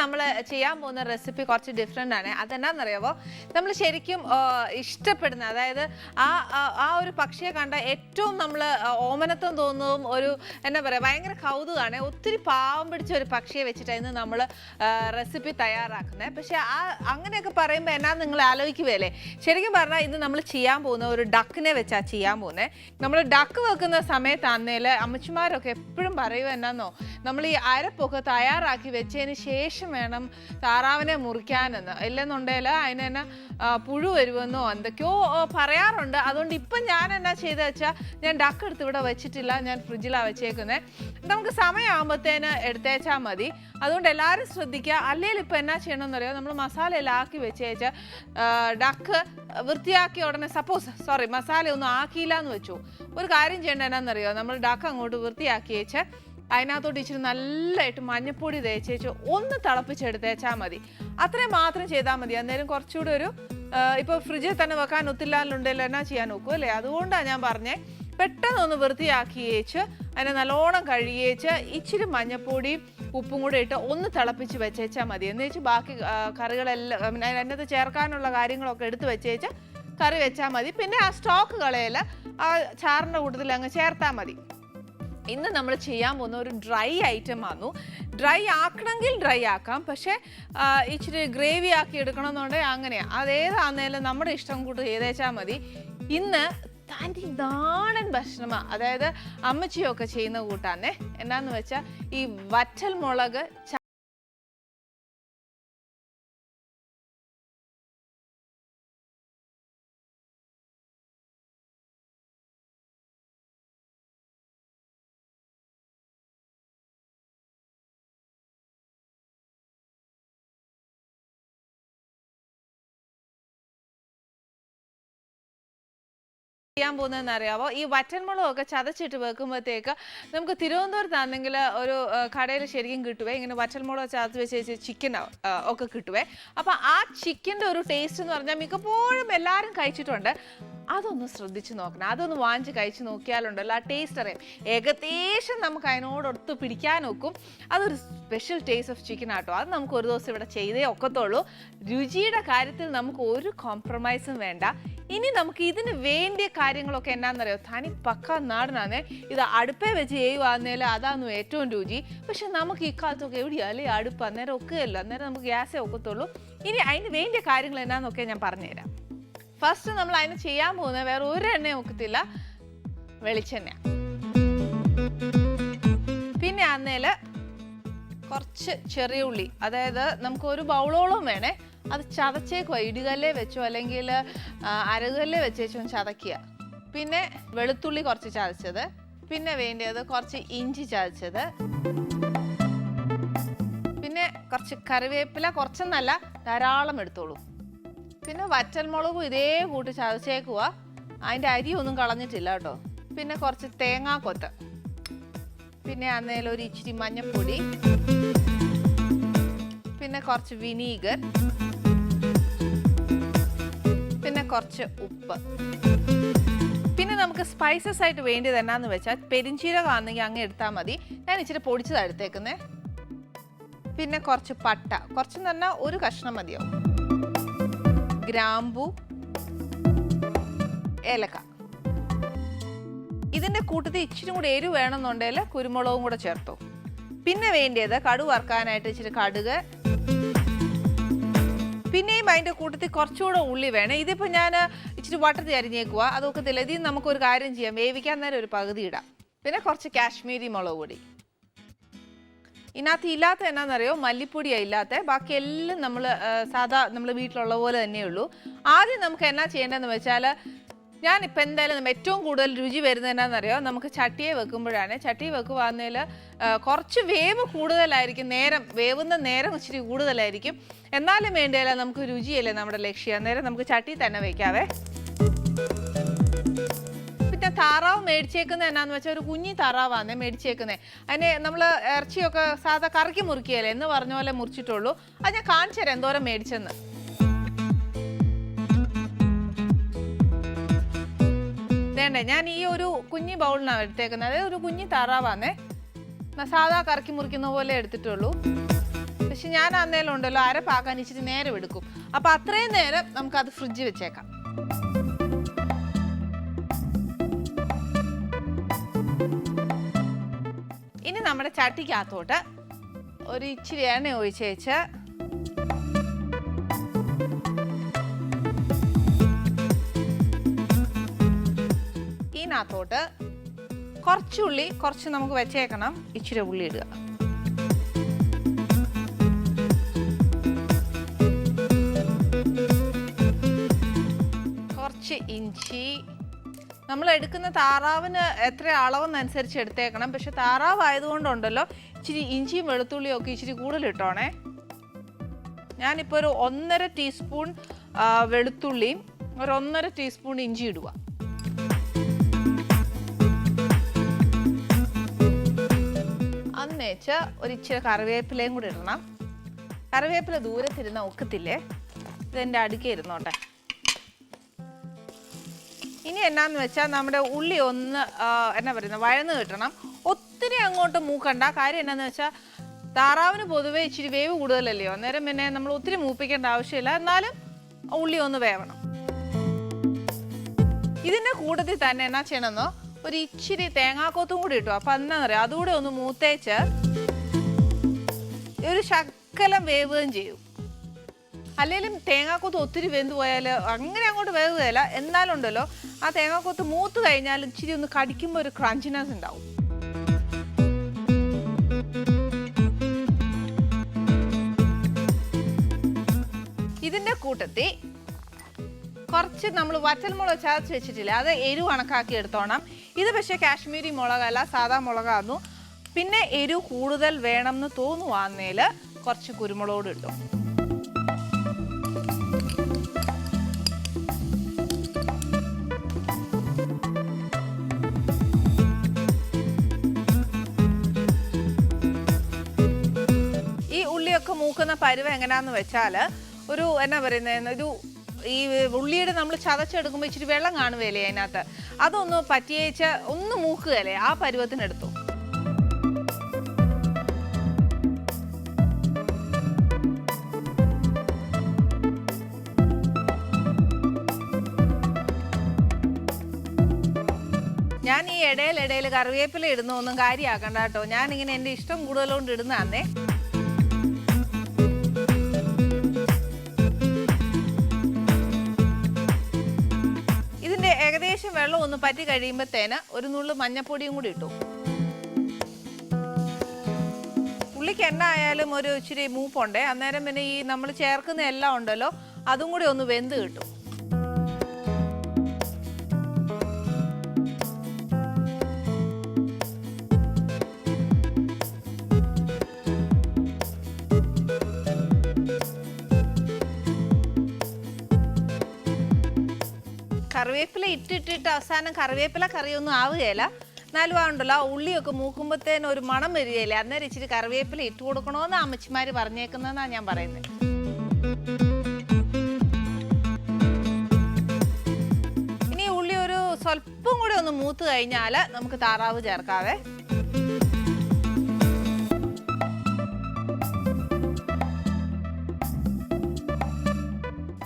നമ്മൾ ചെയ്യാൻ പോകുന്ന റെസിപ്പി കുറച്ച് ഡിഫറെൻ്റ് ആണ്. അതെന്നാന്നറിയാമോ, നമ്മൾ ശരിക്കും ഇഷ്ടപ്പെടുന്ന, അതായത് ആ ഒരു പക്ഷിയെ കണ്ട ഏറ്റവും നമ്മൾ ഓമനത്വം തോന്നുന്നതും ഒരു എന്താ പറയുക ഭയങ്കര കൗതുകമാണ്. ഒത്തിരി പാവം പിടിച്ച ഒരു പക്ഷിയെ വെച്ചിട്ടായിരുന്നു നമ്മൾ റെസിപ്പി തയ്യാറാക്കുന്നത്. പക്ഷേ അങ്ങനെയൊക്കെ പറയുമ്പോൾ എന്നാ നിങ്ങൾ ആലോചിക്കുകയല്ലേ, ശരിക്കും പറഞ്ഞാൽ ഇത് നമ്മൾ ചെയ്യാൻ പോകുന്ന ഒരു ഡക്കിനെ വെച്ചാൽ ചെയ്യാൻ പോകുന്നത്. നമ്മൾ ഡക്ക് വെക്കുന്ന സമയത്താന്നേൽ അമ്മച്ചിമാരൊക്കെ എപ്പോഴും പറയുക എന്നാന്നോ, നമ്മൾ ഈ അരപ്പൊക്കെ തയ്യാറാക്കി വെച്ചതിന് ശേഷം വേണം താറാവിനെ മുറിക്കാനെന്ന്, ഇല്ലെന്നുണ്ടെങ്കിൽ അതിന് തന്നെ പുഴു വരുമെന്നോ എന്തൊക്കെയോ പറയാറുണ്ട്. അതുകൊണ്ട് ഇപ്പം ഞാൻ എന്നാ ചെയ്തെന്ന് വെച്ചാൽ ഞാൻ ഡക്ക് എടുത്ത് ഇവിടെ വെച്ചിട്ടില്ല, ഞാൻ ഫ്രിഡ്ജിലാണ് വെച്ചേക്കുന്നത്. നമുക്ക് സമയമാകുമ്പോഴത്തേന് എടുത്തേച്ചാൽ മതി. അതുകൊണ്ട് എല്ലാവരും ശ്രദ്ധിക്കുക. അല്ലെങ്കിൽ ഇപ്പം എന്നാ ചെയ്യണമെന്നറിയോ, നമ്മൾ മസാല എല്ലാം ആക്കി വെച്ചേച്ച് ഡക്ക് വൃത്തിയാക്കി ഉടനെ മസാല ഒന്നും ആക്കിയില്ല എന്ന് വെച്ചു, ഒരു കാര്യം ചെയ്യേണ്ട എന്നാന്നറിയോ, നമ്മൾ ഡക്ക് അങ്ങോട്ട് വൃത്തിയാക്കി വെച്ച് അതിനകത്തോട്ട് ഇച്ചിരി നല്ലതായിട്ട് മഞ്ഞപ്പൊടി തേച്ചേച്ച് ഒന്ന് തിളപ്പിച്ചെടുത്തേച്ചാൽ മതി. അത്രയും മാത്രം ചെയ്താൽ മതി. അന്നേരം കുറച്ചുകൂടെ ഒരു ഇപ്പോൾ ഫ്രിഡ്ജിൽ തന്നെ വെക്കാൻ ഒത്തില്ലാന്നുണ്ടെങ്കിൽ എന്നാ ചെയ്യാൻ നോക്കും അല്ലേ. അതുകൊണ്ടാണ് ഞാൻ പറഞ്ഞേ, പെട്ടെന്നൊന്ന് വൃത്തിയാക്കിയേച്ച് അതിനെ നല്ലോണം കഴുകിയേച്ച് ഇച്ചിരി മഞ്ഞപ്പൊടിയും ഉപ്പും കൂടെ ഇട്ട് ഒന്ന് തിളപ്പിച്ച് വെച്ചേച്ചാൽ മതി. എന്ന് വെച്ച് ബാക്കി കറികളെല്ലാം അതിനകത്ത് ചേർക്കാനുള്ള കാര്യങ്ങളൊക്കെ എടുത്ത് വെച്ചേച്ച് കറി വെച്ചാൽ മതി. പിന്നെ ആ സ്റ്റോക്ക് കളയൽ ആ ചാറിൻ്റെ കൂട്ടത്തിൽ അങ്ങ് ചേർത്താൽ മതി. ഇന്ന് നമ്മൾ ചെയ്യാൻ പോകുന്ന ഒരു ഡ്രൈ ഐറ്റം ആയിരുന്നു. ഡ്രൈ ആക്കണമെങ്കിൽ ഡ്രൈ ആക്കാം, പക്ഷേ ഇച്ചിരി ഗ്രേവി ആക്കി എടുക്കണമെന്നുണ്ടെങ്കിൽ അങ്ങനെയാണ്. അതേതാന്നേലും നമ്മുടെ ഇഷ്ടം കൂട്ട് ചെയ്തേച്ചാൽ മതി. ഇന്ന് തനി നാടൻ ഭക്ഷണമാണ്, അതായത് അമ്മച്ചിയൊക്കെ ചെയ്യുന്ന കൂട്ടാന്നേ. എന്നാന്ന് വെച്ചാൽ ഈ വറ്റൽ മുളക് ചെയ്യാൻ പോകുന്നതെന്ന് അറിയാവോ, ഈ വറ്റൻമുളകൊക്കെ ചതച്ചിട്ട് വെക്കുമ്പോഴത്തേക്ക് നമുക്ക് തിരുവനന്തപുരത്താണെങ്കിൽ ഒരു കടയിൽ ശരിക്കും കിട്ടുവേ, ഇങ്ങനെ വറ്റൽമുളക് ചതച്ച് വെച്ച് ചിക്കൻ ഒക്കെ കിട്ടുവേ. അപ്പം ആ ചിക്കൻ്റെ ഒരു ടേസ്റ്റ് എന്ന് പറഞ്ഞാൽ മിക്കപ്പോഴും എല്ലാവരും കഴിച്ചിട്ടുണ്ട്. അതൊന്ന് ശ്രദ്ധിച്ച് നോക്കണം, അതൊന്ന് വാങ്ങിച്ച് കഴിച്ച് നോക്കിയാലുണ്ടല്ലോ ആ ടേസ്റ്റ് അറിയാം. ഏകദേശം നമുക്ക് അതിനോടൊത്ത് പിടിക്കാൻ നോക്കും. അതൊരു സ്പെഷ്യൽ ടേസ്റ്റ് ഓഫ് ചിക്കൻ ആട്ടോ. അത് നമുക്ക് ഒരു ദിവസം ഇവിടെ ചെയ്തേ ഒക്കത്തുള്ളൂ. രുചിയുടെ കാര്യത്തിൽ നമുക്ക് ഒരു കോംപ്രമൈസും വേണ്ട. ഇനി നമുക്ക് ഇതിന് വേണ്ടിയ കാര്യങ്ങളൊക്കെ എന്നാന്നറിയോ, തനി പക്ക നാടനാന്നേ. ഇത് അടുപ്പേ വെച്ച് ചെയ്യുവാന്നേൽ അതാന്ന് ഏറ്റവും രുചി. പക്ഷെ നമുക്ക് ഇക്കാലത്തൊക്കെ എവിടെയാ അല്ലേ അടുപ്പ്, അന്നേരം ഒക്കെയല്ല, അന്നേരം നമുക്ക് ഗ്യാസേ ഒക്കത്തുള്ളൂ. ഇനി അതിന് വേണ്ടിയ കാര്യങ്ങൾ എന്നാന്നൊക്കെ ഞാൻ പറഞ്ഞുതരാം. ഫസ്റ്റ് നമ്മൾ അതിന് ചെയ്യാൻ പോകുന്നത് വേറെ ഒരു എണ്ണയും ഒക്കത്തില്ല, വെളിച്ചെണ്ണ. പിന്നെ അന്നേൽ കുറച്ച് ചെറിയ ഉള്ളി, അതായത് നമുക്ക് ഒരു ബൗളോളം വേണേ, അത് ചതച്ചേക്കുവാ. ഇടികല്ലേ വെച്ചോ അല്ലെങ്കിൽ അരകല്ലേ വെച്ചേച്ചോ ചതക്കുക. പിന്നെ വെളുത്തുള്ളി കുറച്ച് ചതച്ചത്, പിന്നെ വേണ്ടത് കുറച്ച് ഇഞ്ചി ചതച്ചത്, പിന്നെ കുറച്ച് കറിവേപ്പില, കുറച്ചെന്നല്ല ധാരാളം എടുത്തോളൂ. പിന്നെ വറ്റൽമുളകും ഇതേ കൂട്ടി ചതച്ചേക്കുക, അതിൻ്റെ അരിയൊന്നും കളഞ്ഞിട്ടില്ല കേട്ടോ. പിന്നെ കുറച്ച് തേങ്ങാക്കൊത്ത്, പിന്നെ അന്നേരം ഒരു ഇച്ചിരി മഞ്ഞൾപ്പൊടി, പിന്നെ കുറച്ച് വിനീഗർ, പിന്നെ കുറച്ച് ഉപ്പ്. പിന്നെ നമുക്ക് സ്പൈസസ് ആയിട്ട് വേണ്ടിയത് എന്നാന്ന് വെച്ചാൽ പെരിഞ്ചീരകമാണെങ്കിൽ അങ്ങ് എടുത്താൽ മതി. ഞാൻ ഇച്ചിരി പൊടിച്ചതാണ് എടുത്തേക്കുന്നേ. പിന്നെ കുറച്ച് പട്ട, കുറച്ചെന്ന് പറഞ്ഞാൽ ഒരു കഷ്ണം മതിയാവും. ഗ്രാമ്പു, ഏലക്ക. ഇതിൻ്റെ കൂട്ടത്തിൽ ഇച്ചിരി കൂടി എരിവ് വേണമെന്നുണ്ടെങ്കിൽ കുരുമുളകും കൂടെ ചേർത്തു. പിന്നെ വേണ്ടിയത് കടുക് വറുക്കാനായിട്ട് ഇച്ചിരി കടുക്, പിന്നെയും അതിൻ്റെ കൂട്ടത്തിൽ കുറച്ചുകൂടെ ഉള്ളി വേണം. ഇതിപ്പോൾ ഞാൻ ഇച്ചിരി വട്ടത്തിൽ അരിഞ്ഞേക്കുക, അതൊക്കത്തില്ല. ഇതിൽ നമുക്കൊരു കാര്യം ചെയ്യാം, വേവിക്കാൻ നേരം ഒരു പകുതി ഇടാം. പിന്നെ കുറച്ച് കാശ്മീരി മുളക് പൊടി. ഇതിനകത്ത് ഇല്ലാത്ത എന്നാന്നറിയോ, മല്ലിപ്പൊടിയാണ് ഇല്ലാത്ത, ബാക്കി എല്ലാം നമ്മൾ സാധാ നമ്മൾ വീട്ടിലുള്ള പോലെ തന്നെയുള്ളൂ. ആദ്യം നമുക്ക് എന്നാ ചെയ്യേണ്ടതെന്ന് വെച്ചാൽ, ഞാനിപ്പോൾ എന്തായാലും ഏറ്റവും കൂടുതൽ രുചി വരുന്നത് എന്നാന്നറിയോ, നമുക്ക് ചട്ടിയെ വെക്കുമ്പോഴാണ്. ചട്ടി വെക്കുവാന്നേൽ കുറച്ച് വേവ് കൂടുതലായിരിക്കും, വേവുന്ന നേരം ഇച്ചിരി കൂടുതലായിരിക്കും. എന്നാലും വേണ്ടിയല്ല, നമുക്ക് രുചിയല്ലേ നമ്മുടെ ലക്ഷ്യം. അന്നേരം നമുക്ക് ചട്ടി തന്നെ വയ്ക്കാവേ. പിന്നെ താറാവ് മേടിച്ചേക്കുന്നത് എന്നാന്ന് വെച്ചാൽ ഒരു കുഞ്ഞി താറാവാന്നേ മേടിച്ചേക്കുന്നത്. അതിനെ നമ്മൾ ഇറച്ചിയൊക്കെ സാധാ കറിക്ക് മുറിക്കുകയല്ലേ എന്ന് പറഞ്ഞ പോലെ മുറിച്ചിട്ടുള്ളൂ. അത് ഞാൻ കാണിച്ചു തരാം എന്തോരം മേടിച്ചെന്ന്. വേണ്ടേ, ഞാൻ ഈ ഒരു കുഞ്ഞി ബൗളിനാണ് എടുത്തേക്കുന്നത്. അതായത് ഒരു കുഞ്ഞി താറാവാന്നേ, സാധാ കറക്കി മുറിക്കുന്ന പോലെ എടുത്തിട്ടുള്ളൂ. പക്ഷെ ഞാൻ അന്നേരം ഉണ്ടല്ലോ അരപ്പാക്കാൻ ഇച്ചിരി നേരം എടുക്കും. അപ്പം അത്രയും നേരം നമുക്കത് ഫ്രിഡ്ജിൽ വെച്ചേക്കാം. ഇനി നമ്മുടെ ചട്ടിക്കകത്തോട്ട് ഒരു ഇച്ചിരി എണ്ണ ഒഴിച്ചേച്ച് ഇതിനകത്തോട്ട് കുറച്ച് ഉള്ളി കുറച്ച് നമുക്ക് വെച്ചേക്കണം. ഇച്ചിരി ഉള്ളി ഇടുക. കുറച്ച് ഇഞ്ചി. നമ്മൾ എടുക്കുന്ന താറാവിന് എത്ര അളവെന്നനുസരിച്ച് എടുത്തേക്കണം. പക്ഷെ താറാവ് ആയതുകൊണ്ടുണ്ടല്ലോ ഇച്ചിരി ഇഞ്ചിയും വെളുത്തുള്ളിയും ഒക്കെ ഇച്ചിരി കൂടുതൽ ഇട്ടോണേ. ഞാനിപ്പോൾ ഒരു 1.5 ടീസ്പൂൺ വെളുത്തുള്ളിയും ഒരു 1.5 ടീസ്പൂൺ ഇഞ്ചി ഇടുക. അന്നേച്ച് ഒരു ഇച്ചിരി കറിവേപ്പിലയും കൂടി ഇടണം. കറിവേപ്പില ദൂരത്തിരുന്ന ഒക്കത്തില്ലേ, ഇതെൻ്റെ അടുക്കെ ഇരുന്നോട്ടെ. ഇനി എന്നാന്ന് വെച്ചാൽ നമ്മുടെ ഉള്ളി ഒന്ന് എന്നാ പറയുന്നത് വഴന്ന് കിട്ടണം. ഒത്തിരി അങ്ങോട്ട് മൂക്കണ്ട. കാര്യം എന്നാന്ന് വെച്ചാൽ താറാവിന് പൊതുവേ ഇച്ചിരി വേവ് കൂടുതലല്ലയോ, അന്നേരം പിന്നെ നമ്മൾ ഒത്തിരി മൂപ്പിക്കേണ്ട ആവശ്യമില്ല. എന്നാലും ഉള്ളി ഒന്ന് വേവണം. ഇതിൻ്റെ കൂട്ടത്തിൽ തന്നെ എന്നാ ചെയ്യണമെന്നോ ഒരു ഇച്ചിരി തേങ്ങാക്കൊത്തും കൂടി ഇട്ടു. അപ്പം എന്നാ പറയാം, അതുകൂടെ ഒന്ന് മൂത്തേച്ച് ഒരു ശകലം വേവുകയും ചെയ്യും. അല്ലെങ്കിലും തേങ്ങാക്കൊത്ത് ഒത്തിരി വെന്ത് പോയാൽ അങ്ങനെ അങ്ങോട്ട് വേവുകയില്ല. എന്നാലും ഉണ്ടല്ലോ ആ തേങ്ങാക്കൊത്ത് മൂത്ത് കഴിഞ്ഞാൽ ഇച്ചിരി ഒന്ന് കടിക്കുമ്പോൾ ഒരു ക്രഞ്ചിനെസ് ഉണ്ടാവും. ഇതിൻ്റെ കൂട്ടത്തിൽ കുറച്ച് നമ്മൾ വറ്റൽമുളക് ചതച്ച് വെച്ചിട്ടില്ല, അത് എരിവ് കണക്കാക്കി എടുത്തോണം. ഇത് പക്ഷേ കാശ്മീരി മുളകല്ല, സാധാ മുളകായിരുന്നു. പിന്നെ എരിവ് കൂടുതൽ വേണം എന്ന് തോന്നുവാന്നേൽ കുറച്ച് കുരുമുളക് ഇട്ടു. ഈ ഉള്ളിയൊക്കെ മൂക്കുന്ന പരുവം എങ്ങനെയാന്ന് വെച്ചാൽ ഒരു എന്നാ പറയുന്നത്, ഒരു ഈ ഉള്ളിയുടെ നമ്മൾ ചതച്ചെടുക്കുമ്പോൾ ഇച്ചിരി വെള്ളം കാണുകയല്ലേ അതിനകത്ത്, അതൊന്ന് പറ്റിയേച്ച് ഒന്ന് മൂക്കുകയല്ലേ, ആ പരുവത്തിനെടുത്തു. ഞാൻ ഈ ഇടയിൽ കറിവേപ്പില ഇടുന്നൊന്നും കാര്യമാക്കണ്ട കേട്ടോ. ഞാനിങ്ങനെ എൻ്റെ ഇഷ്ടം കൂടുതലുകൊണ്ട് ഇടുന്നതാന്നേ. ഇതിൻ്റെ ഏകദേശം വെള്ളം ഒന്ന് പറ്റി കഴിയുമ്പോഴത്തേന് ഒരു നുള്ളു മഞ്ഞപ്പൊടിയും കൂടി ഇട്ടു. ഉള്ളിക്ക് എണ്ണ ആയാലും ഒരു ഇച്ചിരി മൂപ്പുണ്ടേ, അന്നേരം പിന്നെ ഈ നമ്മൾ ചേർക്കുന്ന എല്ലാം ഉണ്ടല്ലോ അതും കൂടി ഒന്ന് വെന്ത് കിട്ടും. കറിവേപ്പില ഇട്ടിട്ടിട്ട് അവസാനം കറിവേപ്പില കറിയൊന്നും ആവുകയില്ല. എന്നാലും ഉണ്ടല്ലോ ആ ഉള്ളിയൊക്കെ മൂക്കുമ്പോഴത്തേന് ഒരു മണം വരികയില്ലേ, അന്നേരം ഇച്ചിരി കറിവേപ്പില ഇട്ട് കൊടുക്കണമെന്ന് അമ്മച്ചിമാർ പറഞ്ഞേക്കുന്നതെന്നാണ് ഞാൻ പറയുന്നത്. ഇനി ഉള്ളി ഒരു സ്വല്പം കൂടി ഒന്ന് മൂത്ത് കഴിഞ്ഞാൽ നമുക്ക് താറാവ് ചേർക്കാവേ.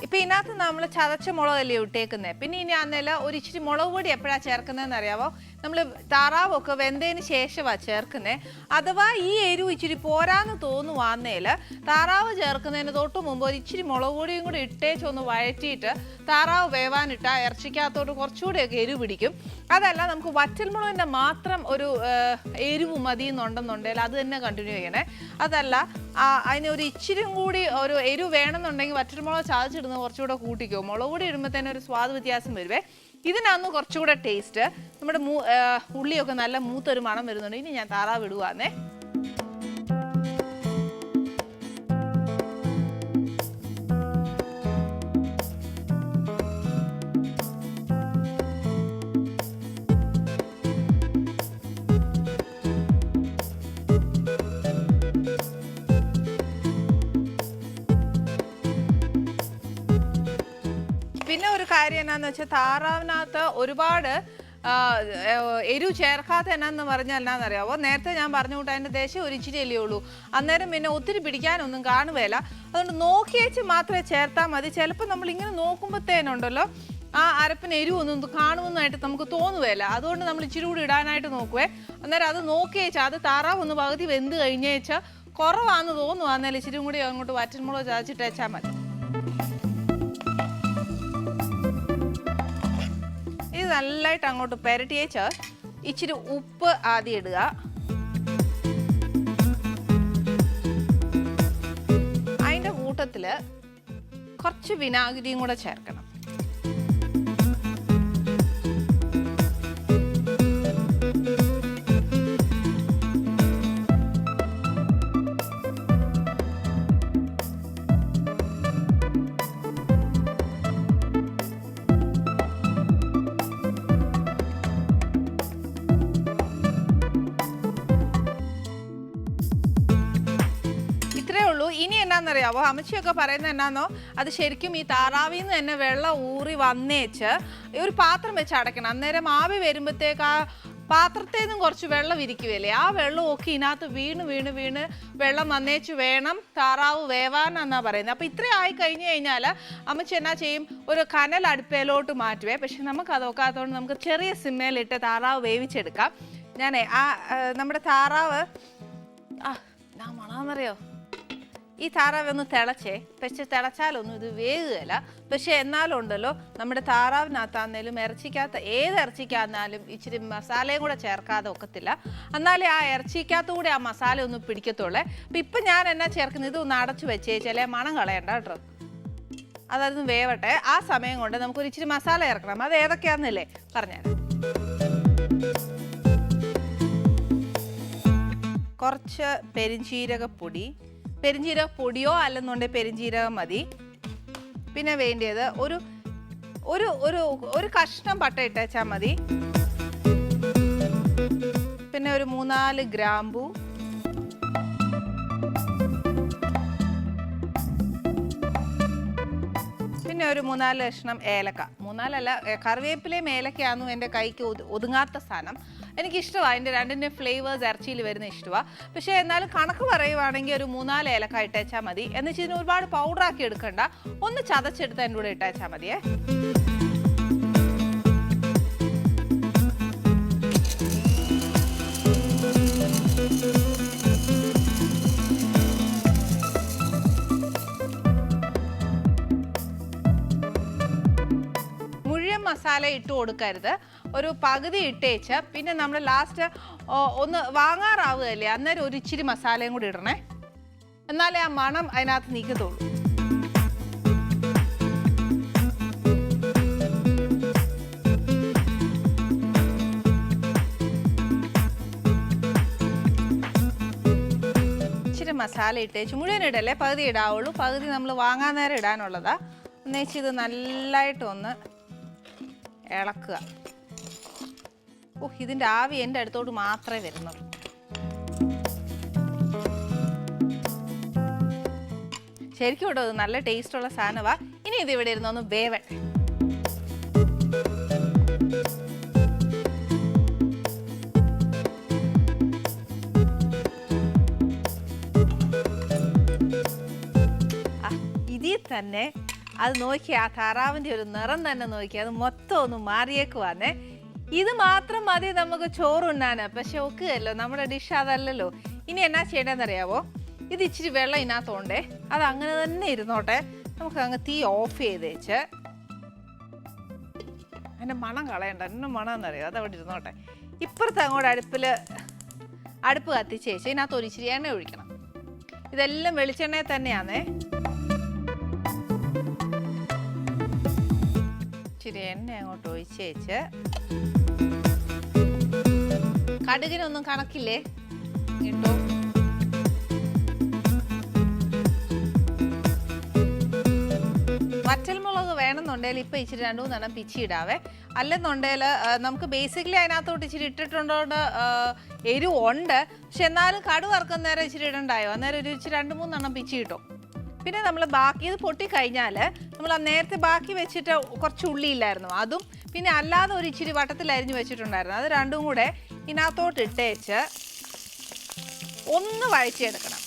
ഇപ്പം ഇതിനകത്ത് നമ്മൾ ചതച്ച മുളകല്ലേ ഇട്ടേക്കുന്നത്. പിന്നെ ഇനി അന്നേരം ഒരു ഇച്ചിരി മുളക് പൊടി എപ്പോഴാണ് ചേർക്കുന്നതെന്ന് അറിയാമോ? നമ്മൾ താറാവൊക്കെ വെന്തതിന് ശേഷമാണ് ചേർക്കുന്നത്. അഥവാ ഈ എരിവ് ഇച്ചിരി പോരാന്ന് തോന്നുവാന്നേൽ താറാവ് ചേർക്കുന്നതിന് തൊട്ട് മുമ്പ് ഒരു ഇച്ചിരി മുളക് പൊടിയും കൂടി ഇട്ടേച്ചൊന്ന് വഴറ്റിയിട്ട് താറാവ് വേവാനിട്ടാൽ ഇറച്ചിക്കകത്തോട്ട് കുറച്ചുകൂടിയൊക്കെ എരിവ് പിടിക്കും. അതല്ല നമുക്ക് വറ്റൽമുളകിൻ്റെ മാത്രം ഒരു എരിവ് മതി എന്നുണ്ടെന്നുണ്ടെങ്കിൽ അത് തന്നെ കണ്ടിന്യൂ ചെയ്യണേ. അതല്ല അതിന് ഒരു ഇച്ചിരി കൂടി ഒരു എരിവ് വേണമെന്നുണ്ടെങ്കിൽ വറ്റൽമുളക് ചതച്ചിടുന്നത് കുറച്ചുകൂടെ കൂട്ടിക്കോ. മുളക് പൊടി ഇടുമ്പോൾ ഒരു സ്വാദ് വ്യത്യാസം വരുവേ. ഇതിനാന്ന് കുറച്ചുകൂടെ ടേസ്റ്റ്. നമ്മുടെ ഉള്ളിയൊക്കെ നല്ല മൂത്തൊരു മണം വരുന്നുണ്ട്. ഇനി ഞാൻ താറാവ് ഇടുവാന്നേ. പിന്നെ ഒരു കാര്യം എന്നാന്ന് വെച്ചാൽ താറാവിനകത്ത് ഒരുപാട് എരിവ് ചേർക്കാത്ത എന്നാന്ന് പറഞ്ഞാൽ എന്നാന്നറിയാവോ, നേരത്തെ ഞാൻ പറഞ്ഞു കൂട്ടാ അതിൻ്റെ ദേശം ഒരു ഇച്ചിരി അല്ലേ ഉള്ളൂ, അന്നേരം പിന്നെ ഒത്തിരി പിടിക്കാനൊന്നും കാണുകയില്ല. അതുകൊണ്ട് നോക്കിയേച്ച് മാത്രമേ ചേർത്താൽ മതി. ചിലപ്പോൾ നമ്മളിങ്ങനെ നോക്കുമ്പോഴത്തേനുണ്ടല്ലോ ആ അരപ്പിന് എരിവൊന്നും കാണുമെന്നായിട്ട് നമുക്ക് തോന്നുകയില്ല. അതുകൊണ്ട് നമ്മൾ ഇച്ചിരി കൂടി ഇടാനായിട്ട് നോക്കുവേ. അന്നേരം അത് നോക്കിയേച്ചാൽ അത് താറാവ് ഒന്ന് പകുതി വെന്ത് കഴിഞ്ഞേച്ചാൽ കുറവാന്ന് തോന്നുവാന്നേൽ ഇച്ചിരി കൂടി അങ്ങോട്ട് വറ്റൽമുളക് ചതച്ചിട്ട് വെച്ചാൽ മതി. ഇത് നല്ലതായിട്ട് അങ്ങോട്ട് പുരട്ടിയേച്ച് ഇച്ചിരി ഉപ്പ് ആദ്യം ഇടുക. അതിൻ്റെ കൂട്ടത്തിൽ കുറച്ച് വിനാഗിരിയും കൂടെ ചേർക്കണം. ഇനി എന്നാന്നറിയാവോ, അമ്മച്ചിയൊക്കെ പറയുന്നത് എന്നാന്നോ, അത് ശരിക്കും ഈ താറാവിൽ നിന്ന് തന്നെ വെള്ളം ഊറി വന്നേച്ച് ഒരു പാത്രം വെച്ച് അടയ്ക്കണം. അന്നേരം ആവി വരുമ്പോഴത്തേക്ക് ആ പാത്രത്തിൽ നിന്നും കുറച്ച് വെള്ളം ഇരിക്കുവല്ലേ, ആ വെള്ളമൊക്കെ ഇതിനകത്ത് വീണ് വീണ് വീണ് വെള്ളം വന്നേച്ച് വേണം താറാവ് വേവാനെന്നാ പറയുന്നത്. അപ്പോൾ ഇത്രയും ആയി കഴിഞ്ഞ് കഴിഞ്ഞാൽ അമ്മച്ചി എന്നാ ചെയ്യും, ഒരു കനൽ അടുപ്പയിലോട്ട് മാറ്റുവേ. പക്ഷെ നമുക്ക് അതൊക്കാത്തതുകൊണ്ട് നമുക്ക് ചെറിയ സിമ്മയിലിട്ട് താറാവ് വേവിച്ചെടുക്കാം. ഞാനേ നമ്മുടെ താറാവ് ഞാൻ മണമെന്നറിയോ, ഈ താറാവ് ഒന്ന് തിളച്ചേ, പക്ഷെ തിളച്ചാലൊന്നും ഇത് വേകുകയില്ല. പക്ഷെ എന്നാലും ഉണ്ടല്ലോ, നമ്മുടെ താറാവിനകത്താന്നേലും ഇറച്ചിക്കകത്ത് ഏത് ഇറച്ചിക്കാന്നാലും ഇച്ചിരി മസാലയും കൂടെ ചേർക്കാതെ ഒക്കത്തില്ല. എന്നാലേ ആ ഇറച്ചിക്കകത്തുകൂടെ ആ മസാല ഒന്ന് പിടിക്കത്തുള്ളേ. അപ്പം ഇപ്പം ഞാൻ എന്നാ ചേർക്കുന്നത്, ഇതൊന്ന് അടച്ചു വെച്ചേച്ചാലേ മണം കളയണ്ട കേട്ടോ. അതൊന്ന് വേവട്ടെ. ആ സമയം കൊണ്ട് നമുക്കൊരു ഇച്ചിരി മസാല ചേർക്കണം. അത് ഏതൊക്കെയാണെന്നല്ലേ പറഞ്ഞുതരാം. കുറച്ച് പെരിഞ്ചീരകപ്പൊടി, പെരിഞ്ചീരക പൊടിയോ അല്ലെന്നുണ്ടെങ്കിൽ പെരിഞ്ചീരകം മതി. പിന്നെ വേണ്ടിയത് ഒരു ഒരു ഒരു ഒരു കഷ്ണം പട്ട ഇട്ടേച്ചാൽ മതി. പിന്നെ ഒരു 3-4 ഗ്രാമ്പൂ, പിന്നെ ഒരു 3-4 കഷ്ണം ഏലക്ക. 3-4 അല്ല, കറിവേപ്പിലയും ഏലക്കയാണെന്നും എൻ്റെ കൈക്ക് ഒതുങ്ങാത്ത സാധനം. എനിക്കിഷ്ടമാണ് അതിൻ്റെ രണ്ടിൻ്റെ ഫ്ലേവേഴ്സ് ഇറച്ചിയിൽ വരുന്ന ഇഷ്ടമാണ്. പക്ഷേ എന്നാലും കണക്ക് പറയുവാണെങ്കിൽ ഒരു 3-4 ഏലക്ക ഇട്ടേച്ചാൽ മതി. എന്ന് വെച്ചാൽ ഇതിന് ഒരുപാട് പൗഡറാക്കി എടുക്കണ്ട, ഒന്ന് ചതച്ചെടുത്ത് എൻ്റെ കൂടെ ഇട്ടേച്ചാൽ മതിയേ. മസാല ഇട്ട് കൊടുക്കരുത്, ഒരു പകുതി ഇട്ടേച്ച് പിന്നെ നമ്മൾ ലാസ്റ്റ് ഒന്ന് വാങ്ങാറാവുകയല്ലേ, അന്നേരം ഒരു ഇച്ചിരി മസാലയും കൂടി ഇടണേ. എന്നാലേ ആ മണം അതിനകത്ത് നീക്കത്തുള്ളൂ. ഇച്ചിരി മസാല ഇട്ടേച്ച് മുഴുവൻ ഇടല്ലേ, പകുതി ഇടാവുള്ളൂ. പകുതി നമ്മൾ വാങ്ങാൻ നേരം ഇടാനുള്ളതാ. എന്നുവെച്ച് ഇത് നല്ലതായിട്ടൊന്ന് ഇളക്കുക. ഇതിൻ്റെ ആവി എൻ്റെ അടുത്തോട്ട് മാത്രമേ വരുന്നുള്ളൂ. ശരിക്കും കേട്ടോ, ഇത് നല്ല ടേസ്റ്റുള്ള സാധനമാണ്. ഇനി ഇത് ഇവിടെ ഇരുന്നൊന്ന് വേവട്ടെ. ഇതിൽ തന്നെ അത് നോക്കി, ആ താറാവിൻ്റെ ഒരു നിറം തന്നെ നോക്കി, അത് മൊത്തം ഒന്ന് മാറിയേക്കുവാന്നേ. ഇത് മാത്രം മതി നമുക്ക് ചോറുണ്ണാന്. പക്ഷെ ഒക്കുകയല്ലോ, നമ്മുടെ ഡിഷ് അതല്ലല്ലോ. ഇനി എന്നാ ചെയ്യേണ്ടതെന്നറിയാവോ, ഇത് ഇച്ചിരി വെള്ളം ഇതിനകത്തോണ്ടേ, അത് അങ്ങനെ തന്നെ ഇരുന്നോട്ടെ. നമുക്ക് അങ്ങ് തീ ഓഫ് ചെയ്തേച്ച്, അതിൻ്റെ മണം കളയണ്ട. എന്നെ മണം എന്നറിയാം, അതവിടെ ഇരുന്നോട്ടെ. ഇപ്പുറത്ത് അങ്ങോട്ട് അടുപ്പ് കത്തിച്ചേച്ച് ഇതിനകത്ത് ഒരു ഇച്ചിരി എണ്ണ ഒഴിക്കണം. ഇതെല്ലാം വെളിച്ചെണ്ണയിൽ തന്നെയാണേ. ഇച്ചിരി എണ്ണ അങ്ങോട്ട് ഒഴിച്ചേച്ച്, കടുകിനൊന്നും കണക്കില്ലേ കേട്ടോ. വറ്റൽമുളക് വേണമെന്നുണ്ടെങ്കിൽ ഇപ്പം ഇച്ചിരി 2-3 എണ്ണം പിച്ചിയിടാവേ. അല്ലെന്നുണ്ടെങ്കിൽ നമുക്ക് ബേസിക്കലി അതിനകത്തോട്ട് ഇച്ചിരി ഇട്ടിട്ടുണ്ടോണ്ട് എരിവുണ്ട്. പക്ഷെ എന്നാലും കടു വറുക്കുന്ന നേരം ഇച്ചിരി ഇടണ്ടായോ, അന്നേരം ഒരു ഇച്ചിരി 2-3 എണ്ണം പിച്ചി കിട്ടും. പിന്നെ നമ്മൾ ബാക്കി ഇത് പൊട്ടിക്കഴിഞ്ഞാൽ നമ്മൾ നേരത്തെ ബാക്കി വെച്ചിട്ട് കുറച്ച് ഉള്ളി ഇല്ലായിരുന്നു, അതും പിന്നെ അല്ലാതെ ഒരു ഇച്ചിരി വട്ടത്തിൽ അരിഞ്ഞു വെച്ചിട്ടുണ്ടായിരുന്നു. അത് രണ്ടും കൂടെ ഇതിനകത്തോട്ട് ഇട്ടേച്ച് ഒന്ന് വഴച്ചെടുക്കണം.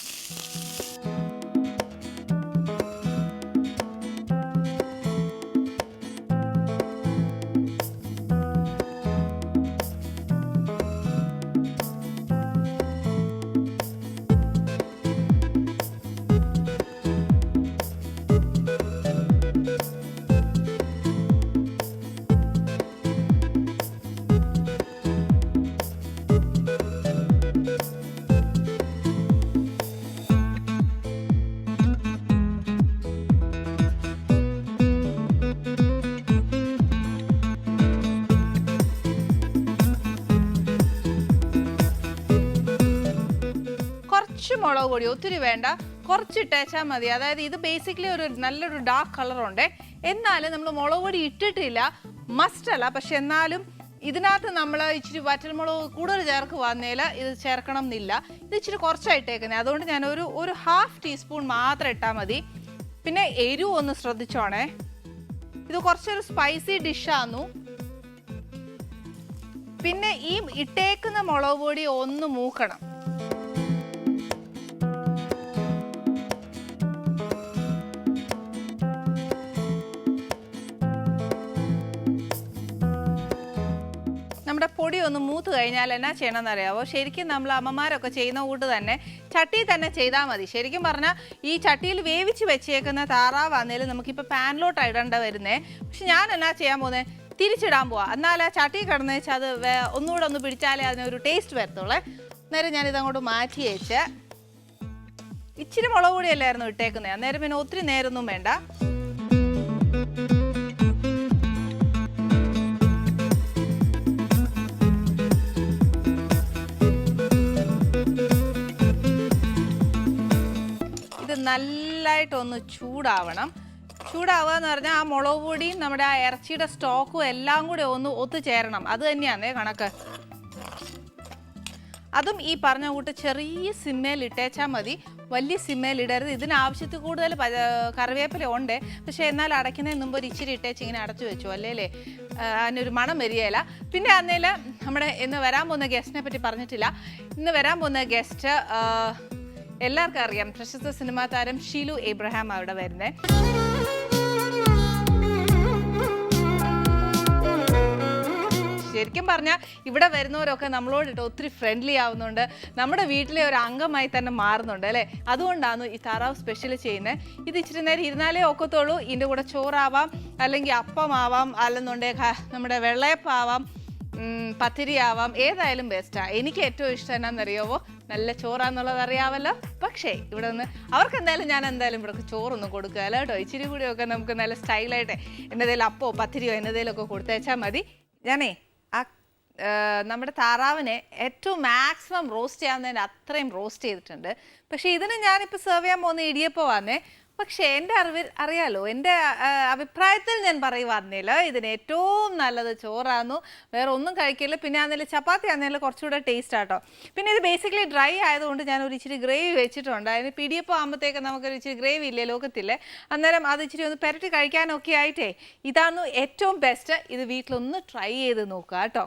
മുളക് പൊടി ഒത്തിരി വേണ്ട, കുറച്ച് ഇട്ടേച്ചാൽ മതി. അതായത് ഇത് ബേസിക്കലി ഒരു നല്ലൊരു ഡാർക്ക് കളറുണ്ട്, എന്നാലും നമ്മൾ മുളക് പൊടി ഇട്ടിട്ടില്ല, മസ്റ്റ് അല്ല. പക്ഷെ എന്നാലും ഇതിനകത്ത് നമ്മൾ ഇച്ചിരി വറ്റൽമുളക് കൂടുതൽ ചേർക്കുവാന്നേൽ ഇത് ചേർക്കണം എന്നില്ല. ഇത് ഇച്ചിരി കുറച്ചായിട്ടേക്കുന്നത്, അതുകൊണ്ട് ഞാൻ ഒരു ഹാഫ് ടീസ്പൂൺ മാത്രം ഇട്ടാൽ മതി. പിന്നെ എരിവ് ഒന്ന് ശ്രദ്ധിച്ചോണേ, ഇത് കുറച്ചൊരു സ്പൈസി ഡിഷാന്നു. പിന്നെ ഈ ഇട്ടേക്കുന്ന മുളക് പൊടി ഒന്ന് മൂക്കണം. നമ്മുടെ പൊടി ഒന്ന് മൂത്ത് കഴിഞ്ഞാൽ എന്നാ ചെയ്യണമെന്ന് അറിയാമോ? ശരിക്കും നമ്മൾ അമ്മമാരൊക്കെ ചെയ്യുന്ന കൂട്ട് തന്നെ ചട്ടിയിൽ തന്നെ ചെയ്താൽ മതി. ശരിക്കും പറഞ്ഞാൽ ഈ ചട്ടിയിൽ വേവിച്ച് വെച്ചേക്കുന്ന താറാവാന്നേലും നമുക്കിപ്പോൾ പാനിലോട്ട് ഇടേണ്ട വരുന്നേ. പക്ഷെ ഞാൻ എന്നാ ചെയ്യാൻ പോകുന്നത്, തിരിച്ചിടാൻ പോവാം. എന്നാൽ ആ ചട്ടി കിടന്ന് വെച്ചാൽ അത് ഒന്നുകൂടെ ഒന്ന് പിടിച്ചാലേ അതിനൊരു ടേസ്റ്റ് വരത്തുള്ളേ. അന്നേരം ഞാനിതങ്ങോട്ട് മാറ്റി വെച്ച്, ഇച്ചിരി മുളക് പൊടിയല്ലായിരുന്നു ഇട്ടേക്കുന്നത്, അന്നേരം പിന്നെ ഒത്തിരി നേരമൊന്നും വേണ്ട. നല്ലതായിട്ടൊന്ന് ചൂടാവണം. ചൂടാവുക എന്ന് പറഞ്ഞാൽ ആ മുളക് പൊടിയും നമ്മുടെ ആ ഇറച്ചിയുടെ സ്റ്റോക്കും എല്ലാം കൂടെ ഒന്ന് ഒത്തുചേരണം. അത് തന്നെയാണ് കണക്ക്. അതും ഈ പറഞ്ഞ കൂട്ട് ചെറിയ സിമ്മേൽ ഇട്ടേച്ചാൽ മതി, വലിയ സിമ്മേൽ ഇടരുത്. ഇതിനാവശ്യത്തിൽ കൂടുതൽ കറിവേപ്പില ഉണ്ട്, പക്ഷെ എന്നാൽ അടയ്ക്കുന്നതിന് മുമ്പ് ഒരു ഇച്ചിരി ഇട്ടേച്ച് ഇങ്ങനെ അടച്ചു വെച്ചു, അല്ലേലേ അതിനൊരു മണം വരികയില്ല. പിന്നെ അന്നേൽ നമ്മുടെ ഇന്ന് വരാൻ പോകുന്ന ഗസ്റ്റിനെ പറ്റി പറഞ്ഞിട്ടില്ല. ഇന്ന് വരാൻ പോകുന്ന ഗസ്റ്റ് എല്ലാവർക്കും അറിയാം, പ്രശസ്ത സിനിമാ താരം ഷീലു എബ്രഹാം അവിടെ വരുന്നത്. ശരിക്കും പറഞ്ഞാൽ ഇവിടെ വരുന്നവരൊക്കെ നമ്മളോടിട്ട് ഒത്തിരി ഫ്രണ്ട്ലി ആവുന്നുണ്ട്, നമ്മുടെ വീട്ടിലെ ഒരു അംഗമായി തന്നെ മാറുന്നുണ്ട് അല്ലേ. അതുകൊണ്ടാണ് ഈ താറാവ് സ്പെഷ്യൽ ചെയ്യുന്നത്. ഇത് ഇച്ചിരി നേരം ഇരുന്നാലേ ഒക്കത്തുള്ളൂ. ഇതിൻ്റെ കൂടെ ചോറാവാം, അല്ലെങ്കിൽ അപ്പമാവാം, അല്ലെന്നുണ്ടെങ്കിൽ നമ്മുടെ വെള്ളയപ്പാവാം, പത്തിരി ആവാം, ഏതായാലും ബെസ്റ്റാണ്. എനിക്ക് ഏറ്റവും ഇഷ്ടം എന്നാണെന്നറിയാവോ, നല്ല ചോറാന്നുള്ളത് അറിയാമല്ലോ. പക്ഷേ ഇവിടെ നിന്ന് അവർക്ക് ഞാൻ എന്തായാലും ഇവിടെ ചോറൊന്നും കൊടുക്കുകയല്ല കേട്ടോ. ഇച്ചിരി കൂടിയൊക്കെ നമുക്ക് നല്ല സ്റ്റൈലായിട്ട് എന്നതേലും അപ്പോ പത്തിരിയോ എന്നതേലും ഒക്കെ കൊടുത്തേച്ചാൽ മതി. ഞാനേ ആ നമ്മുടെ താറാവിനെ ഏറ്റവും മാക്സിമം റോസ്റ്റ് ചെയ്യാവുന്നതിന് അത്രയും റോസ്റ്റ് ചെയ്തിട്ടുണ്ട്. പക്ഷേ ഇതിന് ഞാനിപ്പോൾ സെർവ് ചെയ്യാൻ പോകുന്ന ഇടിയപ്പമാണേ. പക്ഷേ എൻ്റെ അറിയാലോ, എൻ്റെ അഭിപ്രായത്തിൽ ഞാൻ പറയുവായിരുന്നില്ല, ഇതിന് ഏറ്റവും നല്ലത് ചോറാന്നു, വേറെ ഒന്നും കഴിക്കില്ല. പിന്നെ ആണെങ്കിലും ചപ്പാത്തി ആണെങ്കിലും കുറച്ചുകൂടെ ടേസ്റ്റ് ആട്ടോ. പിന്നെ ഇത് ബേസിക്കലി ഡ്രൈ ആയതുകൊണ്ട് ഞാനൊരു ഇച്ചിരി ഗ്രേവി വെച്ചിട്ടുണ്ട്. അതിന് പിടിയപ്പം ആകുമ്പോഴത്തേക്ക് നമുക്കൊരു ഇച്ചിരി ഗ്രേവി ഇല്ലേ ലോകത്തില്ലേ, അന്നേരം അത് ഇച്ചിരി ഒന്ന് പെരട്ടി കഴിക്കാനൊക്കെ ആയിട്ടേ ഇതാണ് ഏറ്റവും ബെസ്റ്റ്. ഇത് വീട്ടിലൊന്ന് ട്രൈ ചെയ്ത് നോക്കുക കേട്ടോ.